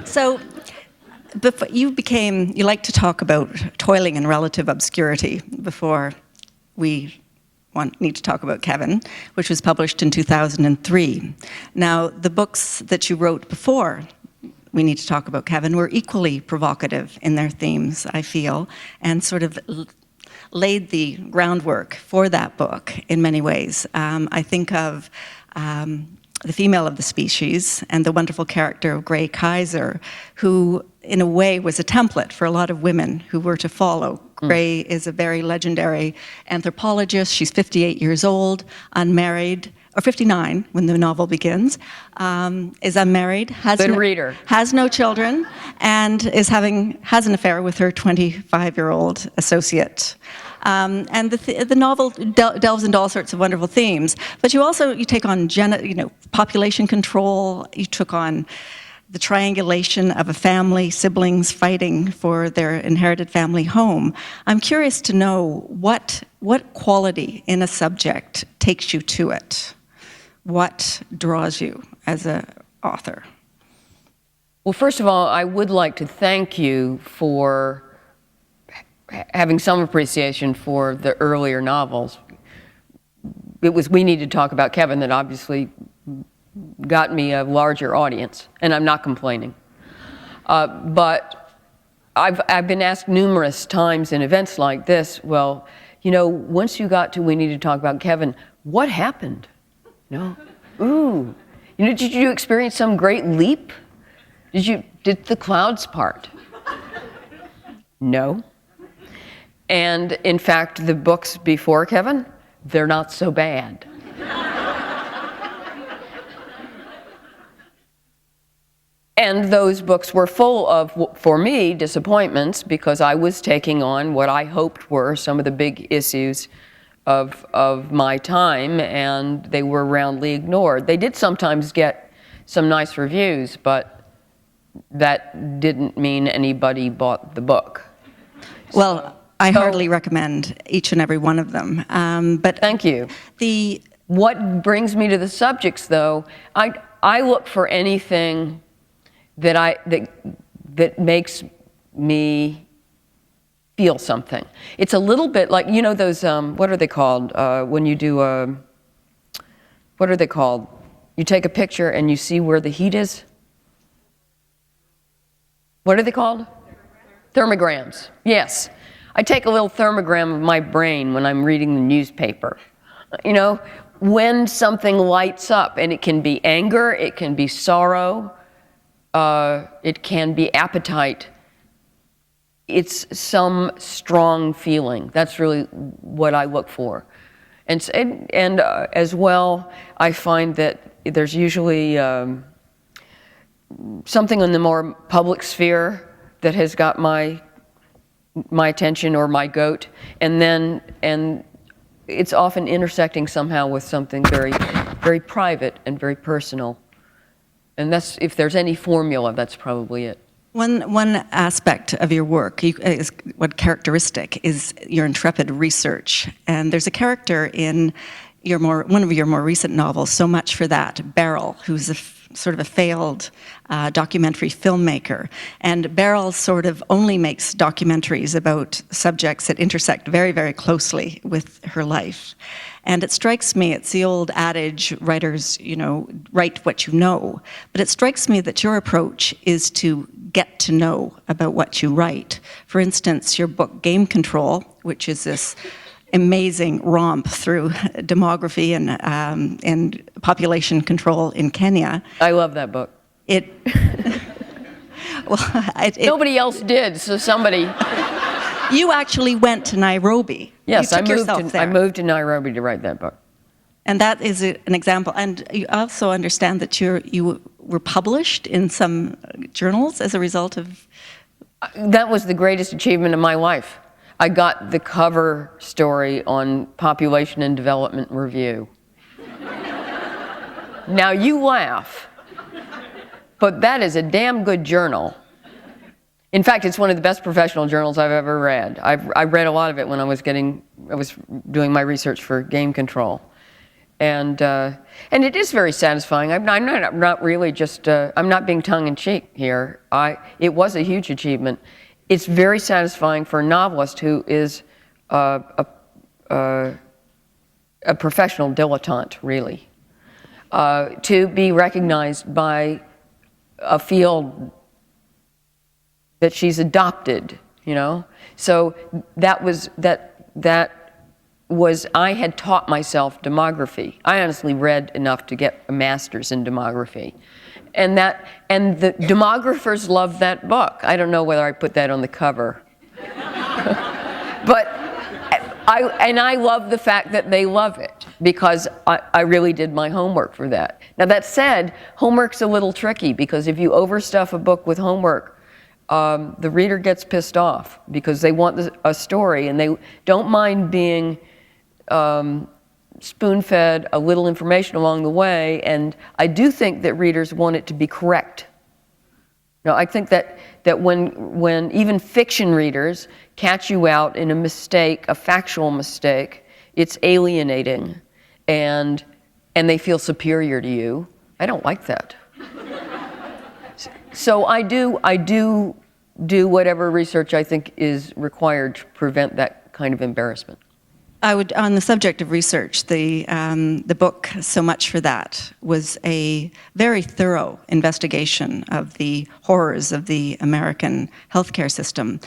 So you like to talk about toiling in relative obscurity before we need to talk about Kevin, which was published in 2003. Now, the books that you wrote before We Need to Talk About Kevin were equally provocative in their themes, I feel, and sort of laid the groundwork for that book in many ways. I think of the female of the species and the wonderful character of Gray Kaiser, who in a way was a template for a lot of women who were to follow. Gray is a very legendary anthropologist. She's 58 years old, unmarried, or 59 when the novel begins, is unmarried, has no children, and has an affair with her 25-year-old associate. And the novel delves into all sorts of wonderful themes. But you take on population control. You took on the triangulation of a family, siblings fighting for their inherited family home. I'm curious to know what quality in a subject takes you to it. What draws you as an author? Well, first of all, I would like to thank you for having some appreciation for the earlier novels. It was We Need to Talk About Kevin that obviously got me a larger audience, and I'm not complaining. But I've been asked numerous times in events like this, well, once you got to We Need to Talk About Kevin, what happened? Did you experience some great leap? Did the clouds part? No. And in fact, the books before Kevin, they're not so bad. And those books were full of, for me, disappointments, because I was taking on what I hoped were some of the big issues of my time, and they were roundly ignored. They did sometimes get some nice reviews, but that didn't mean anybody bought the book. Well, I heartily recommend each and every one of them. But thank you. What brings me to the subjects, though, I look for anything that makes me feel something. It's a little bit like, those, what are they called? When you do, what are they called? You take a picture and you see where the heat is? What are they called? Thermograms. Yes. I take a little thermogram of my brain when I'm reading the newspaper. When something lights up, and it can be anger, it can be sorrow, it can be appetite. It's some strong feeling. That's really what I look for. And as well, I find that there's usually something in the more public sphere that has got my attention, or my goat, and it's often intersecting somehow with something very, very private and very personal. And that's, if there's any formula, that's probably it. One aspect of your work, one characteristic, is your intrepid research. And there's a character in one of your more recent novels, So Much for That, Beryl, who's sort of a failed documentary filmmaker. And Beryl sort of only makes documentaries about subjects that intersect very, very closely with her life. And it strikes me, it's the old adage, writers, write what you know. But it strikes me that your approach is to get to know about what you write. For instance, your book Game Control, which is this amazing romp through demography and population control in Kenya. I love that book. Nobody else did, so somebody. You actually went to Nairobi. Yes, I moved to Nairobi to write that book. And that is an example. And you also understand that you were published in some journals as a result of... That was the greatest achievement of my life. I got the cover story on Population and Development Review. Now you laugh, but that is a damn good journal. In fact, it's one of the best professional journals I've ever read. I read a lot of it when I was doing my research for Game Control. And it is very satisfying. I'm not really just, I'm not being tongue-in-cheek here. It was a huge achievement. It's very satisfying for a novelist who is a professional dilettante, really, to be recognized by a field that she's adopted, you know? So that was, I had taught myself demography. I honestly read enough to get a master's in demography. And the demographers loved that book. I don't know whether I put that on the cover. But I love the fact that they love it, because I really did my homework for that. Now that said, homework's a little tricky, because if you overstuff a book with homework, the reader gets pissed off, because they want a story, and they don't mind being spoon-fed a little information along the way. And I do think that readers want it to be correct. Now, I think that when even fiction readers catch you out in a mistake, a factual mistake, it's alienating, and they feel superior to you. I don't like that. So I do whatever research I think is required to prevent that kind of embarrassment. On the subject of research, the book, So Much for That, was a very thorough investigation of the horrors of the American healthcare system,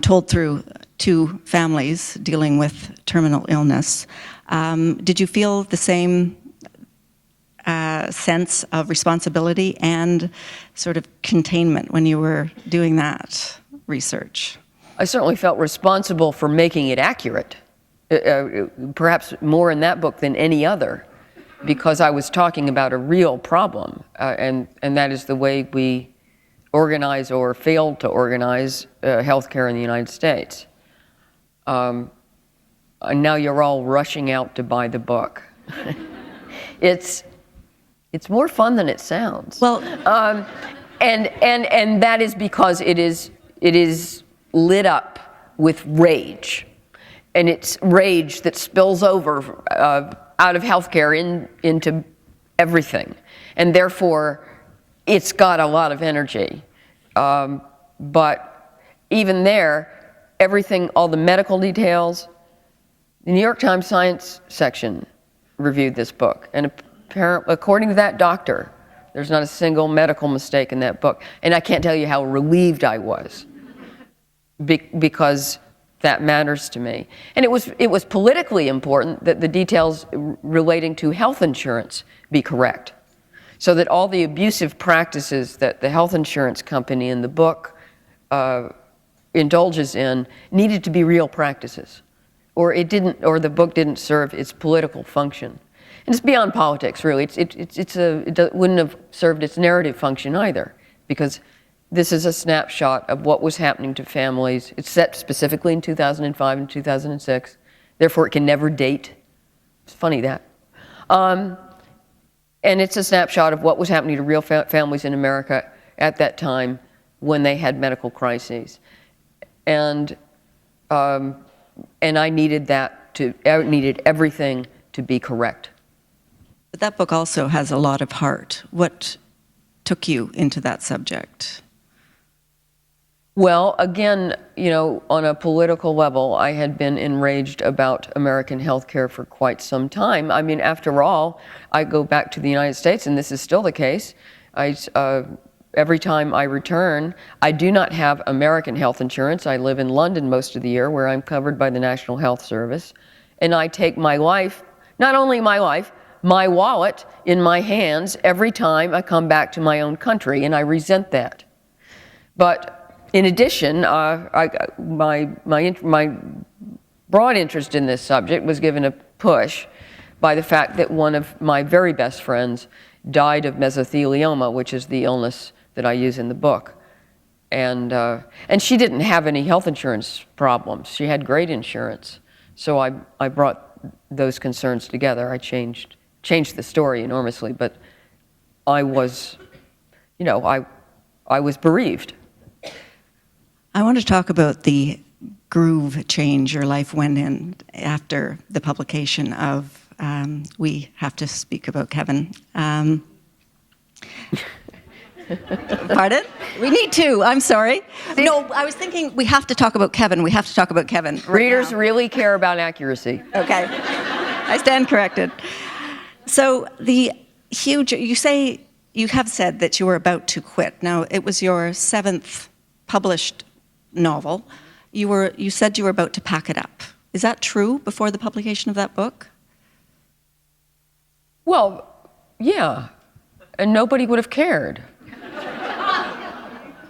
told through two families dealing with terminal illness. Did you feel the same sense of responsibility and sort of containment when you were doing that research? I certainly felt responsible for making it accurate. Perhaps more in that book than any other, because I was talking about a real problem, and that is the way we organize or fail to organize healthcare in the United States. And now you're all rushing out to buy the book. It's more fun than it sounds. Well, and that is because it is lit up with rage. And it's rage that spills over out of healthcare into everything. And therefore, it's got a lot of energy. But even there, everything, all the medical details, the New York Times Science section reviewed this book. And apparently, according to that doctor, there's not a single medical mistake in that book. And I can't tell you how relieved I was, because that matters to me. And it was politically important that the details relating to health insurance be correct, so that all the abusive practices that the health insurance company in the book indulges in needed to be real practices, or the book didn't serve its political function. And it's beyond politics, really. It wouldn't have served its narrative function either, because this is a snapshot of what was happening to families. It's set specifically in 2005 and 2006. Therefore, it can never date. It's funny that. And it's a snapshot of what was happening to real families in America at that time when they had medical crises. And I needed I needed everything to be correct. But that book also has a lot of heart. What took you into that subject? Well, again, on a political level, I had been enraged about American healthcare for quite some time. I mean, after all, I go back to the United States, and this is still the case. Every time I return, I do not have American health insurance. I live in London most of the year, where I'm covered by the National Health Service. And I take my life, not only my life, my wallet in my hands every time I come back to my own country, and I resent that. But in addition, my broad interest in this subject was given a push by the fact that one of my very best friends died of mesothelioma, which is the illness that I use in the book. And she didn't have any health insurance problems. She had great insurance. So I brought those concerns together. I changed the story enormously, but I was, I was bereaved. I want to talk about the groove change your life went in after the publication of we have to speak about Kevin. Pardon? We need to. I'm sorry. No, I was thinking we have to talk about Kevin. We have to talk about Kevin. Right Readers now. really care about accuracy. Okay. I stand corrected. So you have said that you were about to quit. Now, it was your 7th published novel. You said you were about to pack it up. Is that true before the publication of that book? Well, yeah, and nobody would have cared.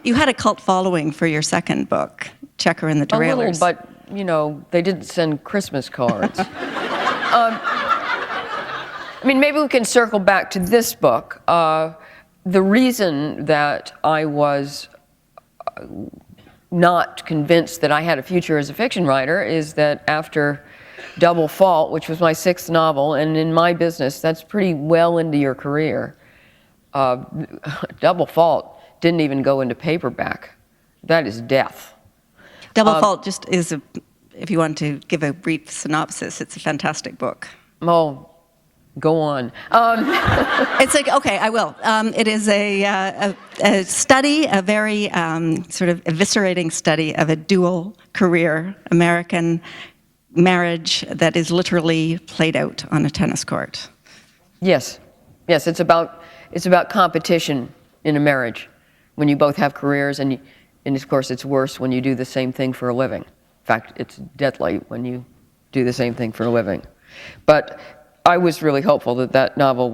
You had a cult following for your second book, Checker and the A Derailers. little, but, they didn't send Christmas cards. Maybe we can circle back to this book. The reason that I was not convinced that I had a future as a fiction writer is that after Double Fault, which was my 6th novel, and in my business, that's pretty well into your career. Double Fault didn't even go into paperback. That is death. Double Fault just is if you want to give a brief synopsis, it's a fantastic book. Oh, go on. It's like, okay, I will. It is a study, a very sort of eviscerating study of a dual career American marriage that is literally played out on a tennis court. Yes, it's about competition in a marriage when you both have careers, and of course it's worse when you do the same thing for a living. In fact, it's deadly when you do the same thing for a living. But I was really hopeful that novel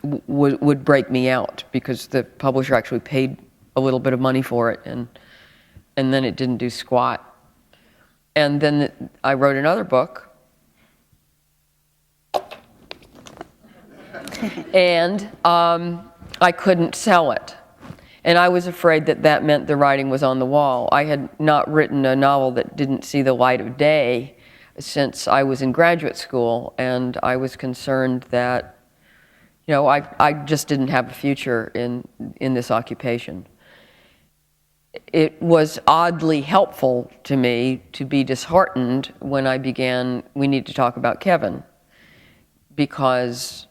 would break me out, because the publisher actually paid a little bit of money for it, and then it didn't do squat. And then I wrote another book, and I couldn't sell it. And I was afraid that meant the writing was on the wall. I had not written a novel that didn't see the light of day since I was in graduate school, and I was concerned that, I just didn't have a future in this occupation. It was oddly helpful to me to be disheartened when I began We Need to Talk About Kevin, because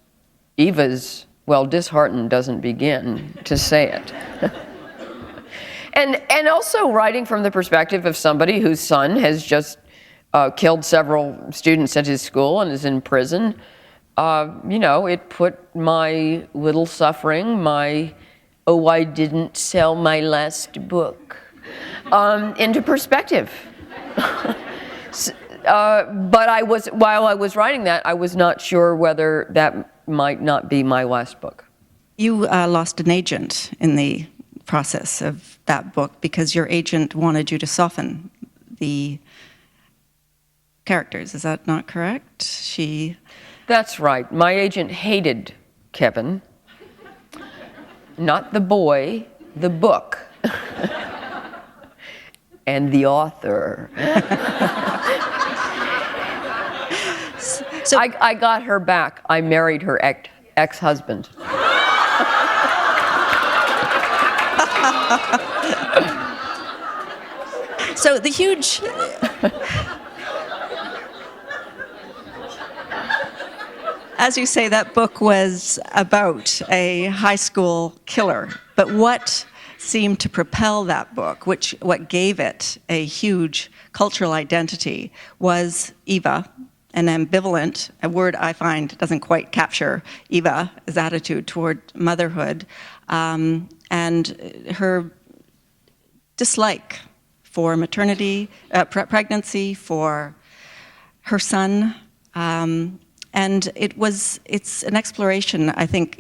disheartened doesn't begin to say it. And also writing from the perspective of somebody whose son has just killed several students at his school and is in prison, it put my little suffering, I didn't sell my last book, into perspective. But while I was writing that, I was not sure whether that might not be my last book. You lost an agent in the process of that book because your agent wanted you to soften the characters. Is that not correct? That's right. My agent hated Kevin. Not the boy, the book. And the author. So I got her back. I married her ex-husband. So the huge... As you say, that book was about a high school killer. But what seemed to propel that book, what gave it a huge cultural identity, was Eva, an ambivalent, a word I find doesn't quite capture Eva's attitude toward motherhood, and her dislike for maternity, pregnancy, for her son. And it's an exploration, I think,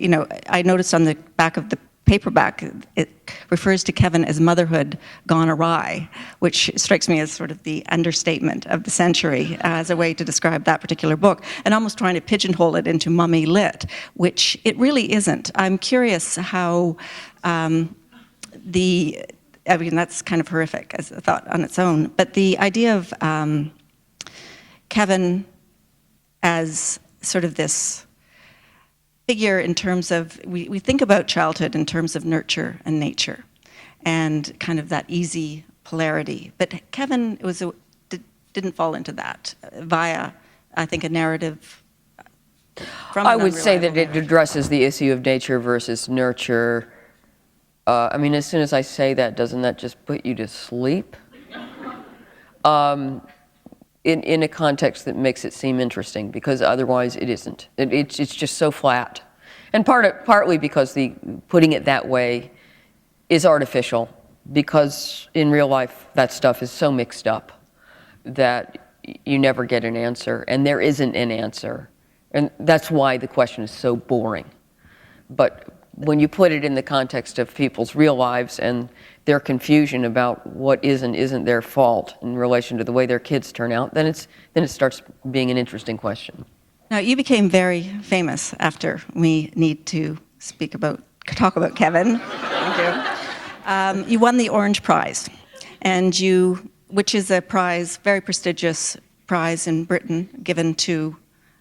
I noticed on the back of the paperback, it refers to Kevin as motherhood gone awry, which strikes me as sort of the understatement of the century as a way to describe that particular book, and almost trying to pigeonhole it into mummy lit, which it really isn't. I'm curious how that's kind of horrific as a thought on its own, but the idea of Kevin as sort of this figure in terms of, we think about childhood in terms of nurture and nature and kind of that easy polarity. But Kevin didn't fall into that via I think, a narrative from I an would say that unreliable it narrative. addresses the issue of nature versus nurture. I mean, as soon as I say that, doesn't that just put you to sleep? In a context that makes it seem interesting, because otherwise it isn't. It's just so flat. And partly because putting it that way is artificial, because in real life that stuff is so mixed up that you never get an answer, and there isn't an answer. And that's why the question is so boring. But when you put it in the context of people's real lives and their confusion about what is and isn't their fault in relation to the way their kids turn out, then it starts being an interesting question. Now, you became very famous after We Need to talk about Kevin. Thank you. You won the Orange Prize, which is a prize, very prestigious prize in Britain, given to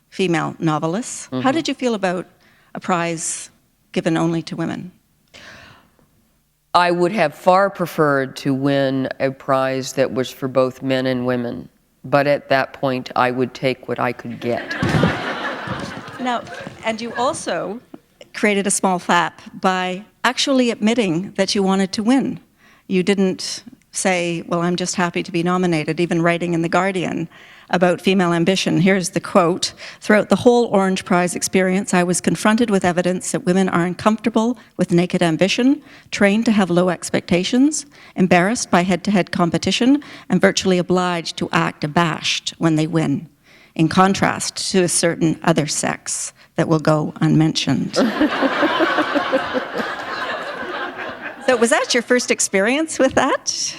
female novelists. Mm-hmm. How did you feel about a prize given only to women? I would have far preferred to win a prize that was for both men and women, but at that point I would take what I could get. Now, and you also created a small flap by actually admitting that you wanted to win. You didn't say, well, I'm just happy to be nominated, even writing in The Guardian about female ambition. Here's the quote: "Throughout the whole Orange Prize experience, I was confronted with evidence that women are uncomfortable with naked ambition, trained to have low expectations, embarrassed by head-to-head competition, and virtually obliged to act abashed when they win, in contrast to a certain other sex that will go unmentioned." So was that your first experience with that?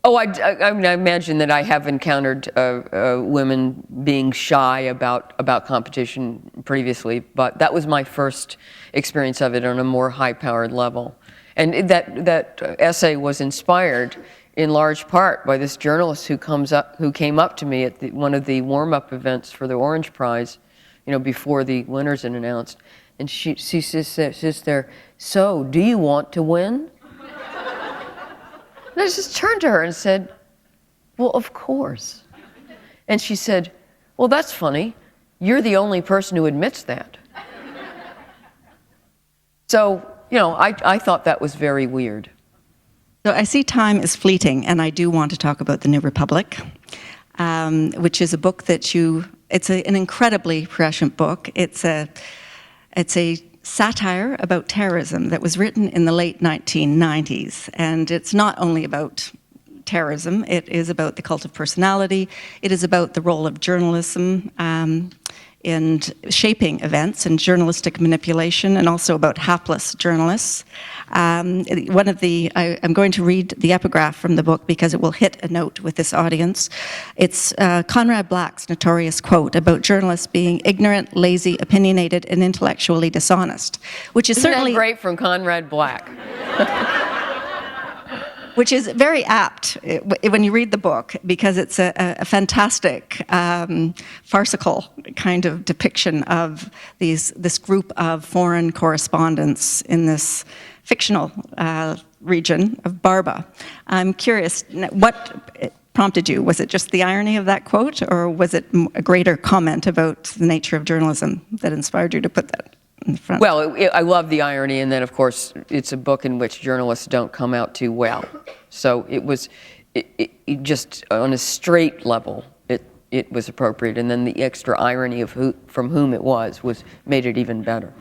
Oh, I mean, I imagine that I have encountered women being shy about competition previously, but that was my first experience of it on a more high-powered level. And that essay was inspired in large part by this journalist who came up to me at one of the warm-up events for the Orange Prize, before the winners had announced, and she sits there, "So, do you want to win?" And I just turned to her and said, "Well, of course." And she said, "Well, that's funny. You're the only person who admits that." So, I thought that was very weird. So I see time is fleeting, and I do want to talk about The New Republic, which is a book that it's an incredibly prescient book. It's a satire about terrorism that was written in the late 1990s. And it's not only about terrorism, it is about the cult of personality, it is about the role of journalism in shaping events and journalistic manipulation, and also about hapless journalists. I'm going to read the epigraph from the book because it will hit a note with this audience. It's Conrad Black's notorious quote about journalists being ignorant, lazy, opinionated, and intellectually dishonest, which is Isn't certainly that great from Conrad Black? Which is very apt when you read the book, because it's a fantastic, farcical kind of depiction of this group of foreign correspondents in this fictional region of Barba. I'm curious, what prompted you? Was it just the irony of that quote, or was it a greater comment about the nature of journalism that inspired you to put that in front? Well, I love the irony, and then, of course, it's a book in which journalists don't come out too well. So it was just on a straight level, it was appropriate, and then the extra irony of from whom it was made it even better.